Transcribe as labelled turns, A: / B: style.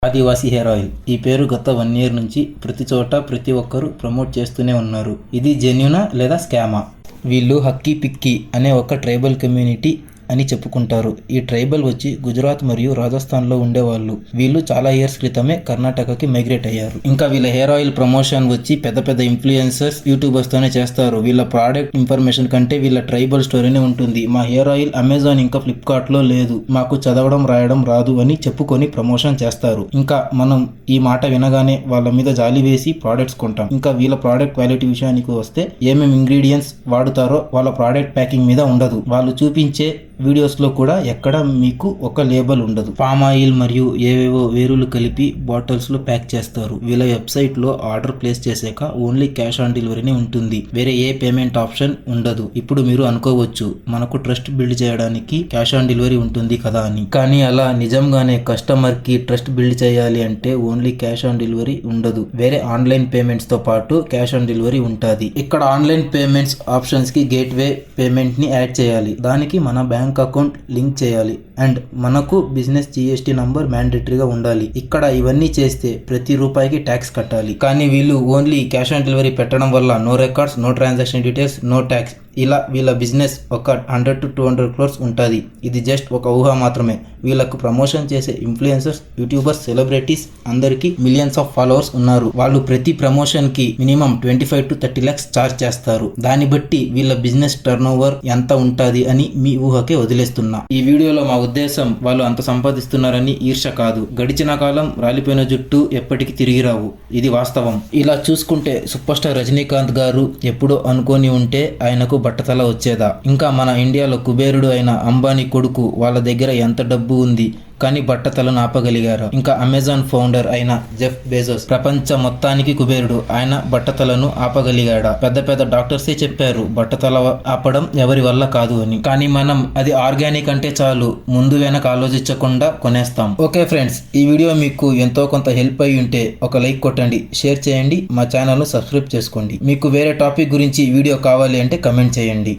A: ఆదివాసీ hair oil ఈ పేరు గత 1 ఇయర్ నుంచి ప్రతి చోట ప్రతి ఒక్కరూ ప్రమోట్ చేస్తూనే ఉన్నారు. ఇది జెన్యూనా లేదా స్కామా? వీళ్ళు హక్కీ పిక్కీ అనే ఒక ట్రైబల్ కమ్యూనిటీ అని చెప్పుకుంటారు. ఈ ట్రైబల్ వచ్చి గుజరాత్ మరియు రాజస్థాన్లో ఉండేవాళ్ళు. వీళ్ళు చాలా ఇయర్స్ క్రితమే కర్ణాటకకి మైగ్రేట్ అయ్యారు. ఇంకా వీళ్ళ హెయిర్ ఆయిల్ ప్రమోషన్ వచ్చి పెద్ద పెద్ద ఇన్ఫ్లుయెన్సర్స్ యూట్యూబర్స్ తోనే చేస్తారు. వీళ్ళ ప్రోడక్ట్ ఇన్ఫర్మేషన్ కంటే వీళ్ళ ట్రైబల్ స్టోరీనే ఉంటుంది. మా హెయిర్ ఆయిల్ అమెజాన్ ఇంకా ఫ్లిప్కార్ట్ లో లేదు, మాకు చదవడం రాయడం రాదు అని చెప్పుకొని ప్రమోషన్ చేస్తారు. ఇంకా మనం ఈ మాట వినగానే వాళ్ళ మీద జాలి వేసి ప్రోడక్ట్స్ కొంటాం. ఇంకా వీళ్ళ ప్రోడక్ట్ క్వాలిటీ విషయానికి వస్తే ఏమేమి ఇంగ్రీడియంట్స్ వాడుతారో వాళ్ళ ప్రోడక్ట్ ప్యాకింగ్ మీద ఉండదు. వాళ్ళు చూపించే వీడియోస్ లో కూడా ఎక్కడ మీకు ఒక లేబుల్ ఉండదు. పామ్ ఆయిల్ మరియు ఏవేవో వేరులు కలిపి బాటిల్స్ లో ప్యాక్ చేస్తారు. వీళ్ళ వెబ్సైట్ లో ఆర్డర్ ప్లేస్ చేసాక ఓన్లీ క్యాష్ ఆన్ డెలివరీనే ఉంటుంది, వేరే ఏ పేమెంట్ ఆప్షన్ ఉండదు. ఇప్పుడు మీరు అనుకోవచ్చు, మనకు ట్రస్ట్ బిల్డ్ చేయడానికి క్యాష్ ఆన్ డెలివరీ ఉంటుంది కదా అని. కానీ అలా నిజంగానే కస్టమర్ కి ట్రస్ట్ బిల్డ్ చేయాలి అంటే ఓన్లీ క్యాష్ ఆన్ డెలివరీ ఉండదు, వేరే ఆన్లైన్ పేమెంట్స్ తో పాటు క్యాష్ ఆన్ డెలివరీ ఉంటుంది. ఇక్కడ ఆన్లైన్ పేమెంట్స్ ఆప్షన్స్ కి గేట్వే పేమెంట్ ని యాడ్ చేయాలి. దానికి మన బ్యాంక్ అకౌంట్ లింక్ చేయాలి అండ్ మనకు బిజినెస్ జిఎస్టీ నంబర్ మ్యాండేటరీగా ఉండాలి. ఇక్కడ ఇవన్నీ చేస్తే ప్రతి రూపాయికి ట్యాక్స్ కట్టాలి. కానీ వీళ్ళు ఓన్లీ క్యాష్ ఆన్ డెలివరీ పెట్టడం వల్ల no records, no transaction details, no tax, ఇలా వీళ్ళ బిజినెస్ ఒక 100 to 200 crores ఉంటుంది. ఇది జస్ట్ ఒక ఊహ మాత్రమే. వీళ్ళకు ప్రమోషన్ చేసే ఇన్ఫ్లుయెన్సర్స్, యూట్యూబర్స్, సెలబ్రిటీస్ అందరికీ మిలియన్స్ ఆఫ్ ఫాలోవర్స్ ఉన్నారు. వాళ్ళు ప్రతి ప్రమోషన్ కి మినిమం 25 to 30 lakhs చార్జ్ చేస్తారు. దాన్ని బట్టి వీళ్ళ బిజినెస్ టర్న్ ఓవర్ ఎంత ఉంటుంది అని మీ ఊహకే వదిలేస్తున్నా. ఈ వీడియోలో మా ఉద్దేశం వాళ్ళు అంత సంపాదిస్తున్నారని ఈర్ష కాదు. గడిచిన కాలం, రాలిపోయిన జుట్టు ఎప్పటికీ తిరిగి రావు, ఇది వాస్తవం. ఇలా చూసుకుంటే సూపర్ స్టార్ రజనీకాంత్ గారు ఎప్పుడో అనుకొని ఉంటే ఆయనకు బట్టతల వచ్చేదా? ఇంకా మన ఇండియాలో కుబేరుడు అయిన అంబానీ కొడుకు, వాళ్ళ దగ్గర ఎంత డబ్బు ఉంది కానీ బట్టతలను ఆపగలిగారు. ఇంకా అమెజాన్ ఫౌండర్ అయిన జెఫ్ బెజోస్ ప్రపంచ మొత్తానికి కుబేరుడు, ఆయన బట్టతలను ఆపగలిగాడా? పెద్ద పెద్ద డాక్టర్సే చెప్పారు బట్టతల ఆపడం ఎవరి వల్ల కాదు అని. కానీ మనం అది ఆర్గానిక్ అంటే చాలు, ముందు వెనక ఆలోచించకుండా కొనేస్తాం. ఓకే ఫ్రెండ్స్, ఈ వీడియో మీకు ఎంతో కొంత హెల్ప్ అయి ఉంటే ఒక లైక్ కొట్టండి, షేర్ చేయండి, మా ఛానల్ను సబ్స్క్రైబ్ చేసుకోండి. మీకు వేరే టాపిక్ గురించి వీడియో కావాలి అంటే కమెంట్ చేయండి.